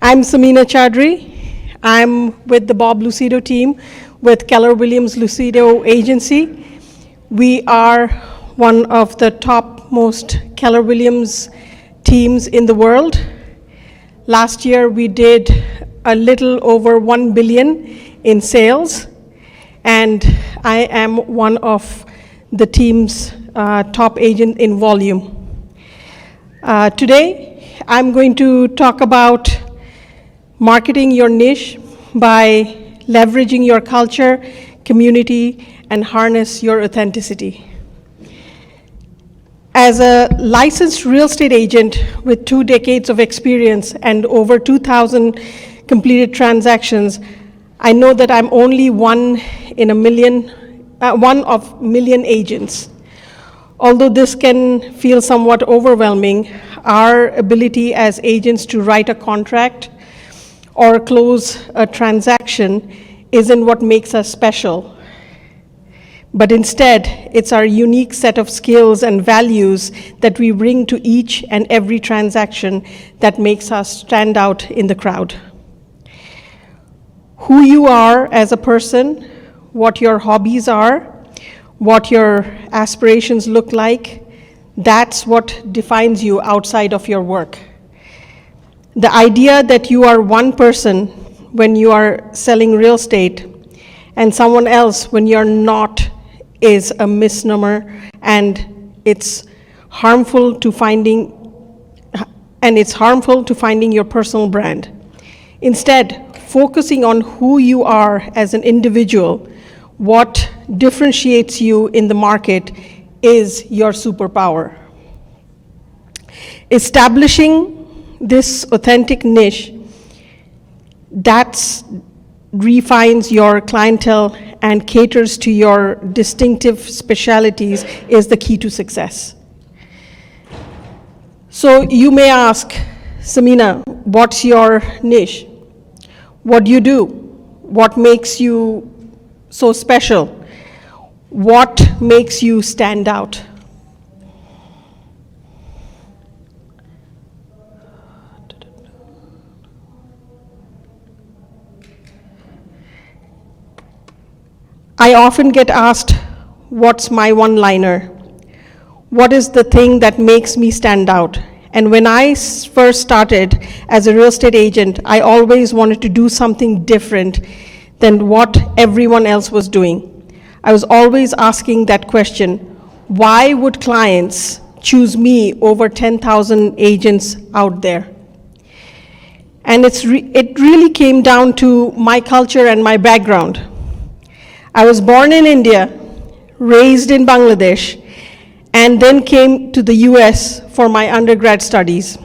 I'm Samina Chowdhury. I'm with the Bob Lucido team with Keller Williams Lucido Agency. We are one of the topmost Keller Williams teams in the world. Last year we did a little over 1 billion in sales, and I am one of the team's top agent in volume. Today I'm going to talk about marketing your niche by leveraging your culture, community, and harness your authenticity. As a licensed real estate agent with 2 decades of experience and over 2,000 completed transactions, I know that I'm only one of million agents. Although this can feel somewhat overwhelming, our ability as agents to write a contract or close a transaction isn't what makes us special. But instead, it's our unique set of skills and values that we bring to each and every transaction that makes us stand out in the crowd. Who you are as a person, what your hobbies are, what your aspirations look like, that's what defines you outside of your work. The idea that you are one person when you are selling real estate and someone else when you're not is a misnomer, and it's harmful to finding your personal brand. Instead, focusing on who you are as an individual, what differentiates you in the market, is your superpower. Establishing this authentic niche that refines your clientele and caters to your distinctive specialties is the key to success. So you may ask, Samina, what's your niche? What do you do? What makes you so special? What makes you stand out? I often get asked, what's my one-liner? What is the thing that makes me stand out? And when I first started as a real estate agent, I always wanted to do something different than what everyone else was doing. I was always asking that question, why would clients choose me over 10,000 agents out there? And it really came down to my culture and my background. I was born in India, raised in Bangladesh, and then came to the US for my undergrad studies.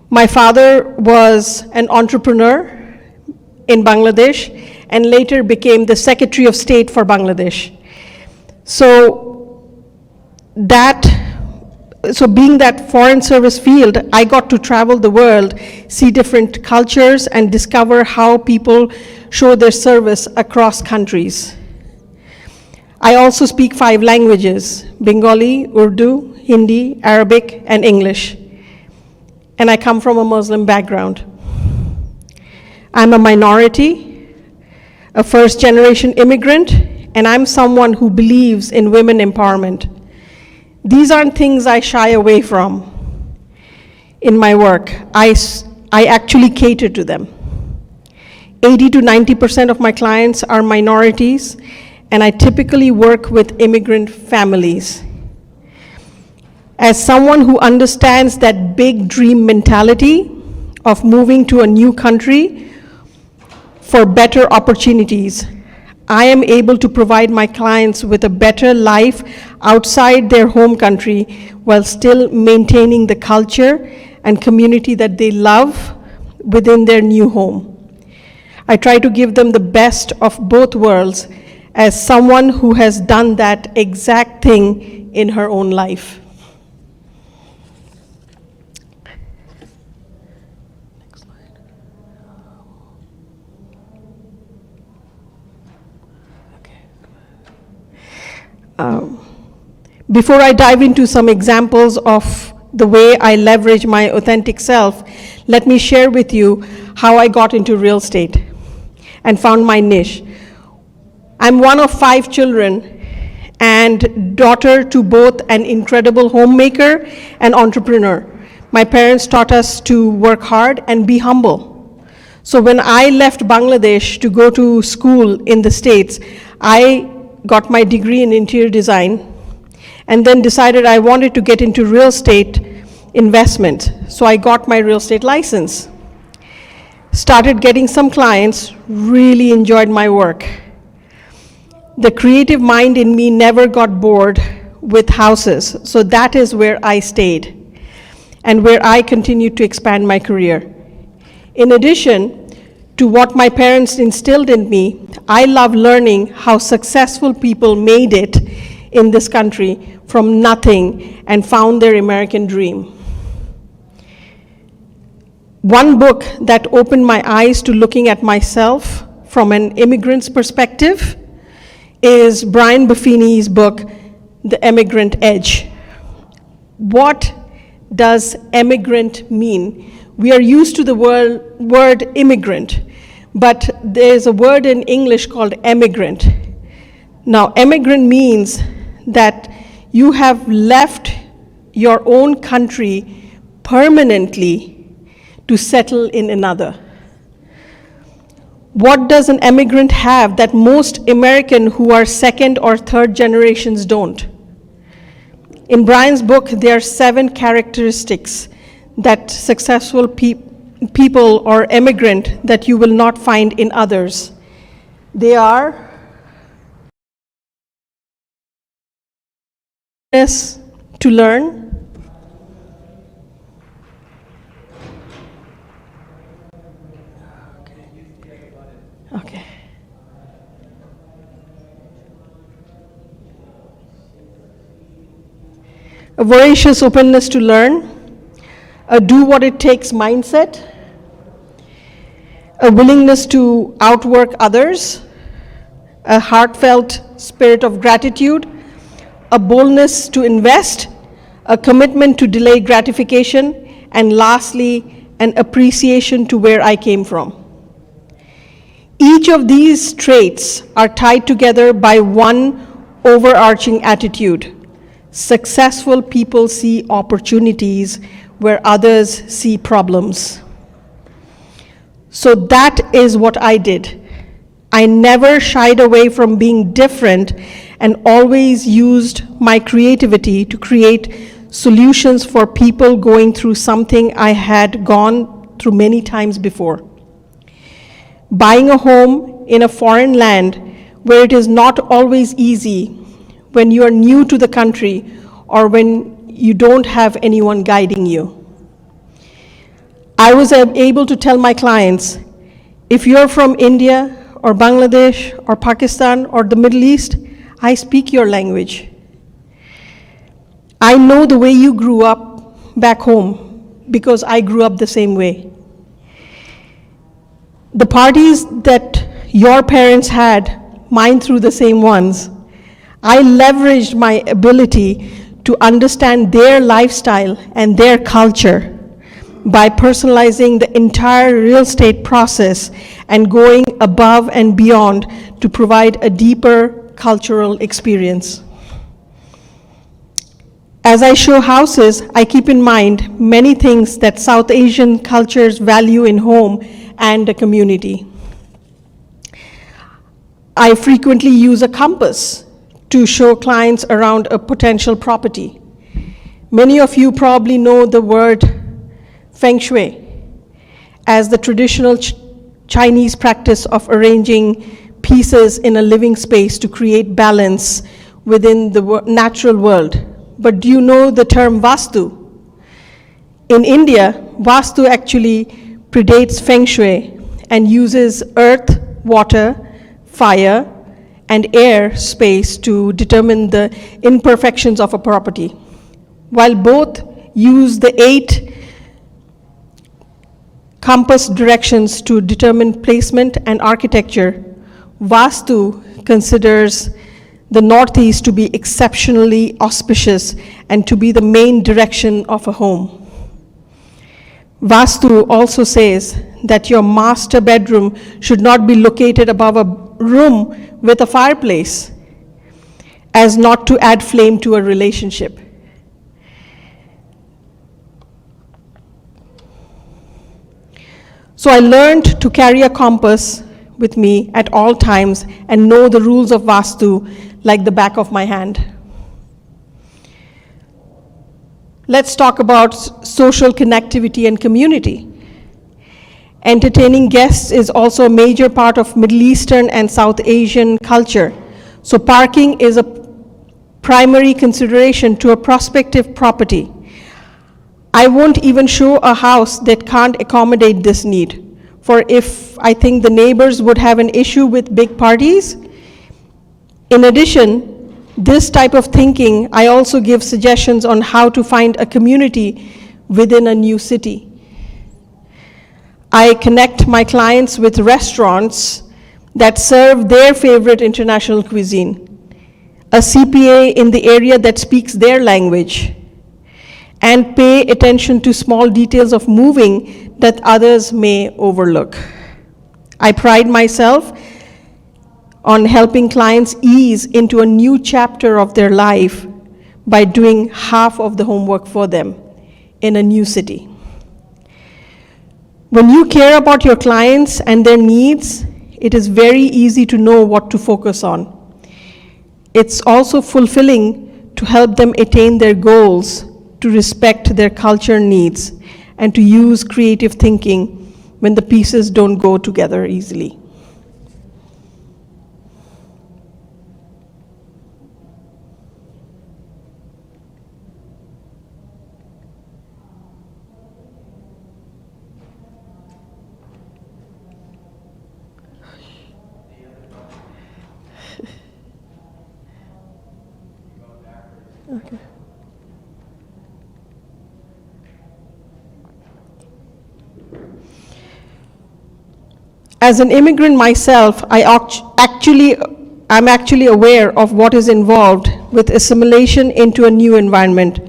My father was an entrepreneur in Bangladesh and later became the Secretary of State for Bangladesh. So being that foreign service field, I got to travel the world, see different cultures, and discover how people show their service across countries. I also speak 5 languages: Bengali, Urdu, Hindi, Arabic, and English. And I come from a Muslim background. I'm a minority, a first-generation immigrant, and I'm someone who believes in women empowerment. These aren't things I shy away from in my work. I actually cater to them. 80 to 90% of my clients are minorities, and I typically work with immigrant families. As someone who understands that big dream mentality of moving to a new country for better opportunities, I am able to provide my clients with a better life outside their home country while still maintaining the culture and community that they love within their new home. I try to give them the best of both worlds as someone who has done that exact thing in her own life. Next slide. Okay. Before I dive into some examples of the way I leverage my authentic self, let me share with you how I got into real estate and found my niche. I'm one of 5 children and daughter to both an incredible homemaker and entrepreneur. My parents taught us to work hard and be humble. So when I left Bangladesh to go to school in the States, I got my degree in interior design and then decided I wanted to get into real estate investment. So I got my real estate license. Started getting some clients, really enjoyed my work. The creative mind in me never got bored with houses, so that is where I stayed and where I continued to expand my career. In addition to what my parents instilled in me, I love learning how successful people made it in this country from nothing and found their American dream. One book that opened my eyes to looking at myself from an immigrant's perspective is Brian Buffini's book, The Immigrant Edge. What does immigrant mean? We are used to the word immigrant, but there's a word in English called emigrant. Now, emigrant means that you have left your own country permanently to settle in another. What does an immigrant have that most American who are second or third generations don't? In Brian's book, there are 7 characteristics that successful people or immigrant that you will not find in others. They are willingness to learn, okay. A voracious openness to learn, a do what it takes mindset, a willingness to outwork others, a heartfelt spirit of gratitude, a boldness to invest, a commitment to delay gratification, and lastly, an appreciation to where I came from. Each of these traits are tied together by one overarching attitude. Successful people see opportunities where others see problems. So that is what I did. I never shied away from being different and always used my creativity to create solutions for people going through something I had gone through many times before. Buying a home in a foreign land where it is not always easy when you are new to the country or when you don't have anyone guiding you. I was able to tell my clients, if you're from India or Bangladesh or Pakistan or the Middle East, I speak your language. I know the way you grew up back home because I grew up the same way. The parties that your parents had, mine through the same ones. I leveraged my ability to understand their lifestyle and their culture by personalizing the entire real estate process and going above and beyond to provide a deeper cultural experience. As I show houses, I keep in mind many things that South Asian cultures value in home and a community. I frequently use a compass to show clients around a potential property. Many of you probably know the word Feng Shui as the traditional Chinese practice of arranging pieces in a living space to create balance within the natural world. But do you know the term Vastu? In India, Vastu actually predates Feng Shui and uses earth, water, fire, and air space to determine the imperfections of a property. While both use the 8 compass directions to determine placement and architecture, Vastu considers the Northeast to be exceptionally auspicious and to be the main direction of a home. Vastu also says that your master bedroom should not be located above a room with a fireplace, as not to add flame to a relationship. So I learned to carry a compass with me at all times and know the rules of Vastu like the back of my hand. Let's talk about social connectivity and community. Entertaining guests is also a major part of Middle Eastern and South Asian culture. So parking is a primary consideration to a prospective property. I won't even show a house that can't accommodate this need. For if I think the neighbors would have an issue with big parties. In addition, this type of thinking, I also give suggestions on how to find a community within a new city. I connect my clients with restaurants that serve their favorite international cuisine, a CPA in the area that speaks their language, and pay attention to small details of moving that others may overlook. I pride myself on helping clients ease into a new chapter of their life by doing half of the homework for them in a new city. When you care about your clients and their needs, it is very easy to know what to focus on. It's also fulfilling to help them attain their goals, to respect their culture needs, and to use creative thinking when the pieces don't go together easily. Okay. As an immigrant myself, I'm actually aware of what is involved with assimilation into a new environment.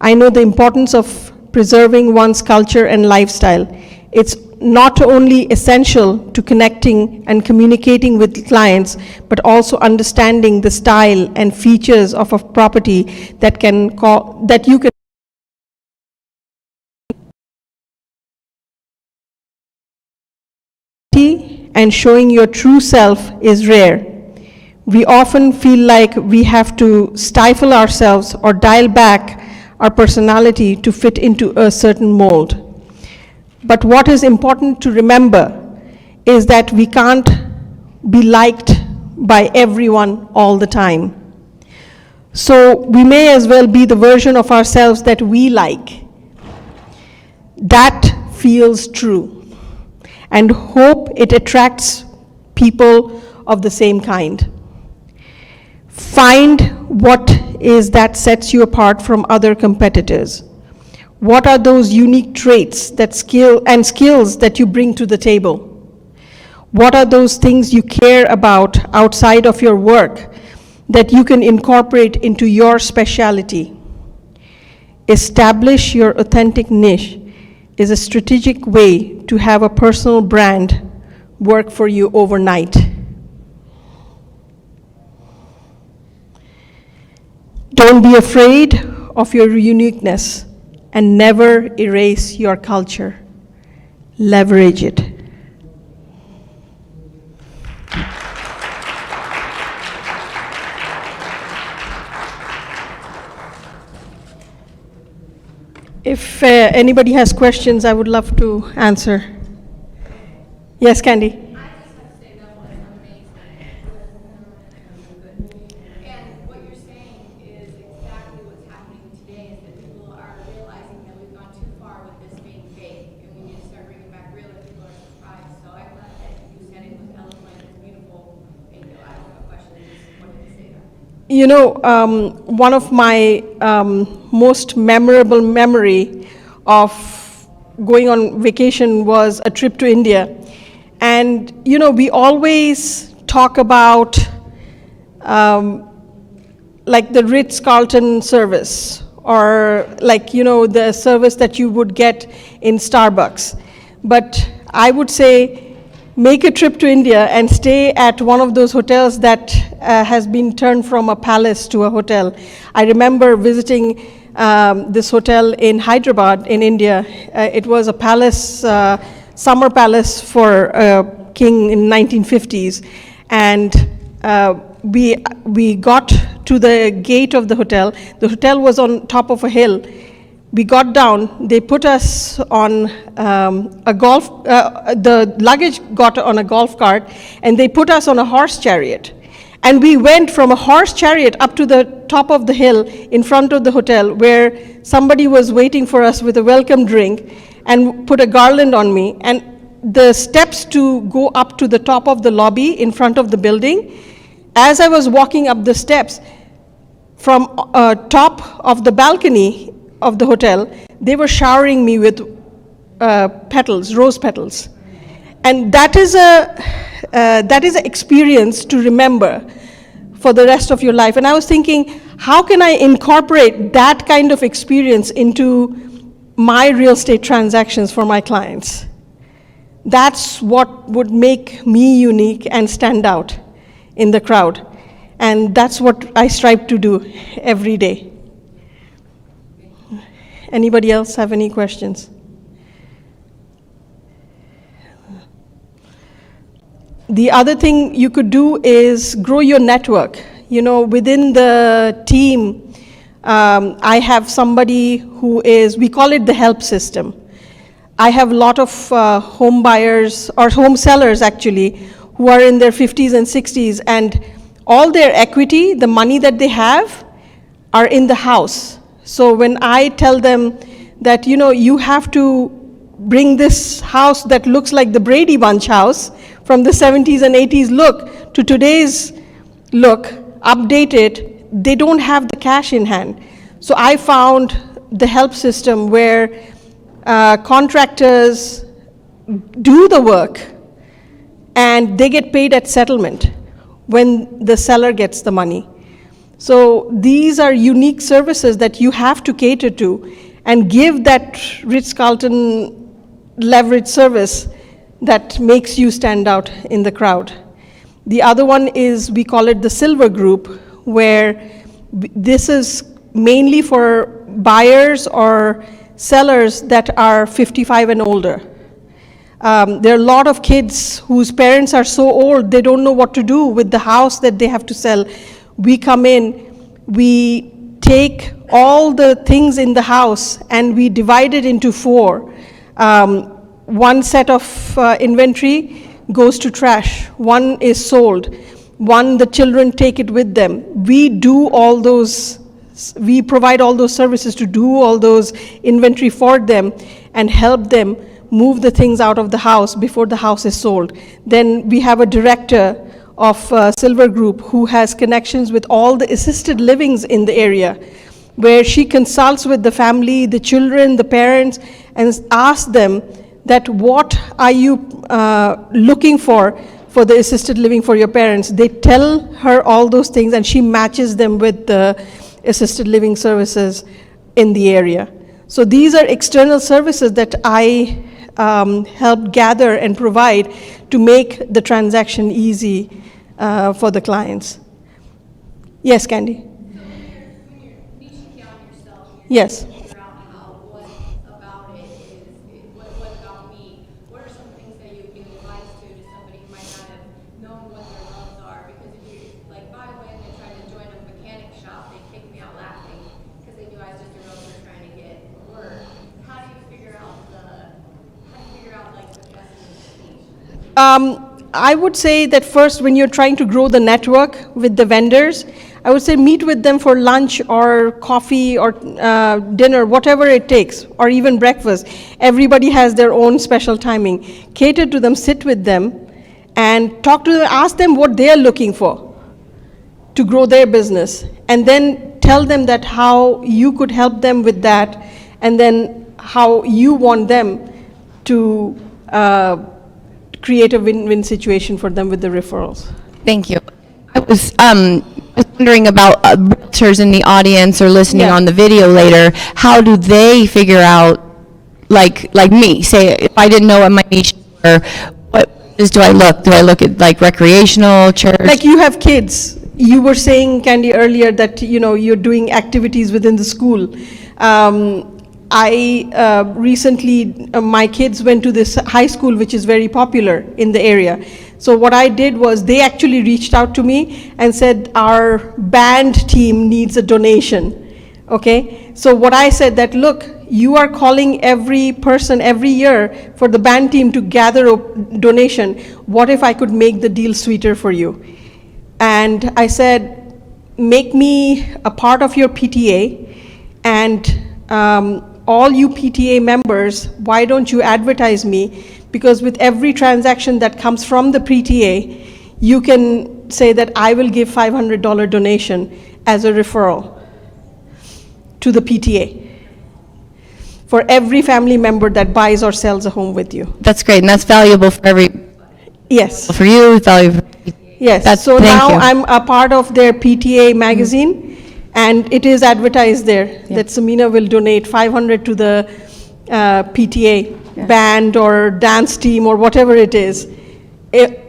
I know the importance of preserving one's culture and lifestyle. It's not only essential to connecting and communicating with clients, but also understanding the style and features of a property that you can and showing your true self is rare. We often feel like we have to stifle ourselves or dial back our personality to fit into a certain mold. But what is important to remember is that we can't be liked by everyone all the time. So we may as well be the version of ourselves that we like. That feels true. And hope it attracts people of the same kind. Find what is that sets you apart from other competitors. What are those unique traits skills that you bring to the table? What are those things you care about outside of your work that you can incorporate into your specialty? Establish your authentic niche is a strategic way to have a personal brand work for you overnight. Don't be afraid of your uniqueness and never erase your culture. Leverage it. If anybody has questions, I would love to answer. Yes, Candy? I just have to say that was amazing. And what you're saying is exactly what's happening today, is that people are realizing that we've gone too far with this being fake, and we need to start bringing back real, and people are surprised. So I'm glad that you said it was eloquent and beautiful. Thank you. I don't have a question, I just wanted to say that. You know, one of my most memorable memory of going on vacation was a trip to India. And, you know, we always talk about like the Ritz-Carlton service or like, the service that you would get in Starbucks. But I would say make a trip to India and stay at one of those hotels that has been turned from a palace to a hotel. I remember visiting this hotel in Hyderabad in India. It was a palace, summer palace for a king in 1950s. And we got to the gate of the hotel. The hotel was on top of a hill. We got down, they put us on the luggage got on a golf cart, and they put us on a horse chariot. And we went from a horse chariot up to the top of the hill in front of the hotel, where somebody was waiting for us with a welcome drink and put a garland on me. And the steps to go up to the top of the lobby in front of the building, as I was walking up the steps, from top of the balcony of the hotel, they were showering me with petals, rose petals. And that is an experience to remember for the rest of your life. And I was thinking, how can I incorporate that kind of experience into my real estate transactions for my clients? That's what would make me unique and stand out in the crowd. And that's what I strive to do every day. Anybody else have any questions? The other thing you could do is grow your network. Within the team, I have somebody who is, we call it the help system. I have a lot of home buyers, or home sellers actually, who are in their 50s and 60s, and all their equity, the money that they have, are in the house. So when I tell them that, you have to bring this house that looks like the Brady Bunch house from the 70s and 80s look to today's look, update it, they don't have the cash in hand. So I found the help system where contractors do the work and they get paid at settlement when the seller gets the money. So these are unique services that you have to cater to and give that Ritz-Carlton leverage service that makes you stand out in the crowd. The other one is, we call it the silver group, where this is mainly for buyers or sellers that are 55 and older. There are a lot of kids whose parents are so old they don't know what to do with the house that they have to sell. We come in, we take all the things in the house and we divide it into four. One set of inventory goes to trash, one is sold, one the children take it with them. We provide all those services to do all those inventory for them and help them move the things out of the house before the house is sold. Then we have a director of Silver Group who has connections with all the assisted livings in the area, where she consults with the family, the children, the parents, and asks them that what are you looking for the assisted living for your parents. They tell her all those things and she matches them with the assisted living services in the area. So these are external services that I help gather and provide to make the transaction easy for the clients. Yes, Candy? So when you're niching down yourself, you're Yes. trying to figure out what about it is, what about me? What are some things that you give advice to somebody who might not have known what their loves are? Because if you, like, my way, they tried to join a mechanic shop, they kicked me out laughing because they knew I was just a realtor trying to get work. How do you figure out like the best niche? I would say that first, when you're trying to grow the network with the vendors, I would say meet with them for lunch or coffee or dinner, whatever it takes, or even breakfast. Everybody has their own special timing. Cater to them, sit with them, and talk to them, ask them what they are looking for to grow their business, and then tell them that how you could help them with that, and then how you want them to create a win-win situation for them with the referrals. Thank you. I was was wondering about realtors in the audience or listening Yeah. on the video later. How do they figure out, like me, say, if I didn't know what my niche were, what do I look? Do I look at like recreational, church? Like you have kids. You were saying, Candy, earlier that, you're doing activities within the school. I recently, my kids went to this high school, which is very popular in the area. So what I did was they actually reached out to me and said, our band team needs a donation. Okay? So what I said that, look, you are calling every person every year for the band team to gather a donation. What if I could make the deal sweeter for you? And I said, make me a part of your PTA, and all you PTA members, why don't you advertise me? Because with every transaction that comes from the PTA, you can say that I will give $500 donation as a referral to the PTA for every family member that buys or sells a home with you. That's great, and that's valuable for Yes. for you, valuable. Yes, so thank now you. I'm a part of their PTA magazine, and it is advertised there that Samina will donate 500 to the PTA band or dance team or whatever it is,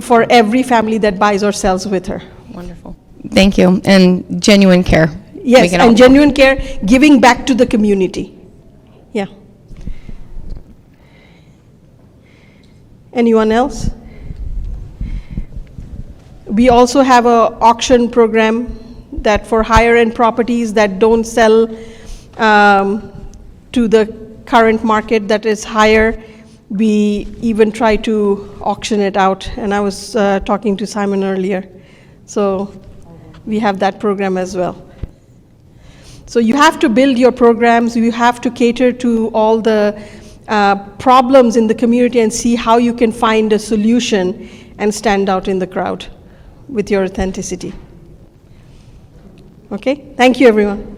for every family that buys or sells with her. Wonderful. Thank you, and genuine care. Yes, Make it all- and genuine care, giving back to the community. Yeah. Anyone else? We also have a auction program that for higher end properties that don't sell to the current market that is higher, we even try to auction it out. And I was talking to Simon earlier. So we have that program as well. So you have to build your programs, you have to cater to all the problems in the community and see how you can find a solution and stand out in the crowd with your authenticity. Okay, thank you everyone.